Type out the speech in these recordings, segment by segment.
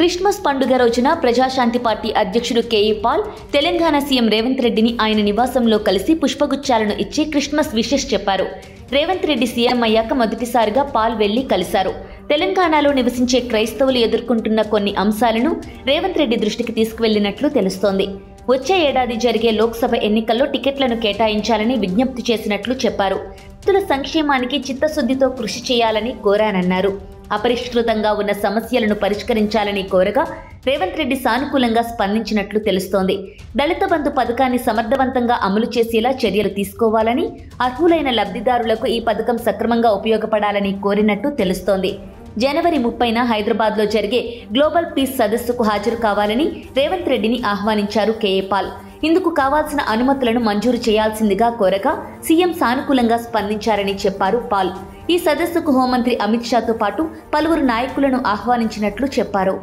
Christmas పండుగ రోజున Praja Shanti party అధ్యక్షుడు కేఈ పాల్ తెలంగాణ సీఎం రేవంత్ రెడ్డిని ఆయన నివాసంలో కలిసి పుష్పగుచ్చాలను ఇచ్చి క్రిస్మస్ విషెస్ చెప్పారు. రేవంత్ రెడ్డి సీఎం అయ్యాక మొదటిసారిగా పాల్ వెళ్లి కలిశారు. తెలంగాణలో నివసించే క్రైస్తవులు ఎదుర్కొంటున్న కొన్ని అంశాలను రేవంత్ రెడ్డి దృష్టికి తీసుకువెళ్లినట్లు తెలుస్తోంది. వచ్చే ఏడాది జరిగే లోక్సభ ఎన్నికల్లో టికెట్లను కేటాయించాలని విజ్ఞప్తి చేసినట్లు చెప్పారు. రైతుల సంక్షేమానికి చిత్తశుద్ధితో కృషి చేయాలని కోరానన్నారు. అపరిష్కృతంగా ఉన్న సమస్యలను పరిష్కరించాలని కోరగా రేవంత్ రెడ్డి సానుకూలంగా స్పందించినట్లు తెలుస్తోంది. దళిత బంధు పథకాన్ని సమర్థవంతంగా అమలు చేసేలా చర్యలు తీసుకోవాలని, అర్హులైన లబ్ధిదారులకు ఈ పథకం సక్రమంగా ఉపయోగపడాలని కోరినట్టు తెలుస్తోంది. జనవరి 30న హైదరాబాద్లో జరిగే గ్లోబల్ పీస్ సదస్సుకు హాజరు కావాలని రేవంత్ రెడ్డిని ఆహ్వానించారు కేఏ పాల్. ఇందుకు కావాల్సిన అనుమతులను మంజూరు చేయాల్సిందిగా కోరగా సీఎం సానుకూలంగా స్పందించారని చెప్పారు పాల్. ఈ సదస్సుకు హోంమంత్రి అమిత్ షాతో పాటు పలువురు నాయకులను ఆహ్వానించినట్లు చెప్పారు.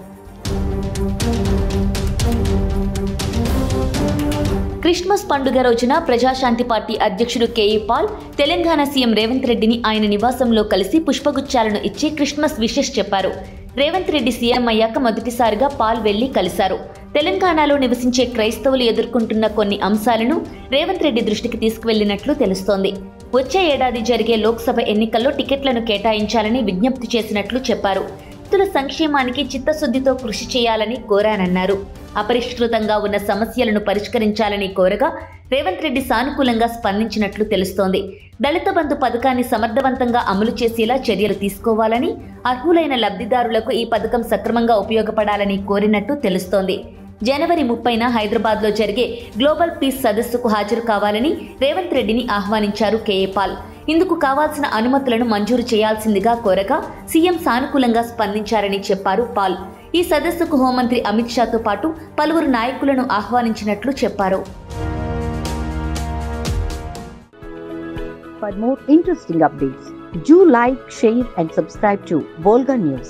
క్రిస్మస్ పండుగ రోజున ప్రజాశాంతి పార్టీ అధ్యక్షుడు కేఈ పాల్ తెలంగాణ సీఎం రేవంత్ రెడ్డిని ఆయన నివాసంలో కలిసి పుష్పగుచ్చాలను ఇచ్చి క్రిస్మస్ విషెస్ చెప్పారు. రేవంత్ రెడ్డి సీఎం అయ్యాక మొదటిసారిగా పాల్ వెళ్లి కలిశారు. తెలంగాణలో నివసించే క్రైస్తవులు ఎదుర్కొంటున్న కొన్ని అంశాలను రేవంత్ రెడ్డి దృష్టికి తీసుకువెళ్లినట్లు తెలుస్తోంది. వచ్చే ఏడాది జరిగే లోక్సభ ఎన్నికల్లో టికెట్లను కేటాయించాలని విజ్ఞప్తి చేసినట్లు చెప్పారు. రైతుల సంక్షేమానికి చిత్తశుద్ధితో కృషి చేయాలని కోరానన్నారు. అపరిష్కృతంగా ఉన్న సమస్యలను పరిష్కరించాలని కోరగా రేవంత్ రెడ్డి సానుకూలంగా స్పందించినట్లు తెలుస్తోంది. దళిత బంధు పథకాన్ని సమర్థవంతంగా అమలు చేసేలా చర్యలు తీసుకోవాలని, అర్హులైన లబ్ధిదారులకు ఈ పథకం సక్రమంగా ఉపయోగపడాలని కోరినట్టు తెలుస్తోంది. జనవరి 30న హైదరాబాద్లో జరిగే గ్లోబల్ పీస్ సదస్సుకు హాజరు కావాలని రేవంత్ రెడ్డిని ఆహ్వానించారు కేఏ పాల్. ఇందుకు కావాల్సిన అనుమతులను మంజూరు చేయాల్సిందిగా కోరగా సీఎం సానుకూలంగా స్పందించారని చెప్పారు పాల్. ఈ సదస్సుకు హోంమంత్రి అమిత్ షాతో పాటు పలువురు నాయకులను ఆహ్వానించినట్లు చెప్పారు. For more interesting updates, do like, share and subscribe to Volga News.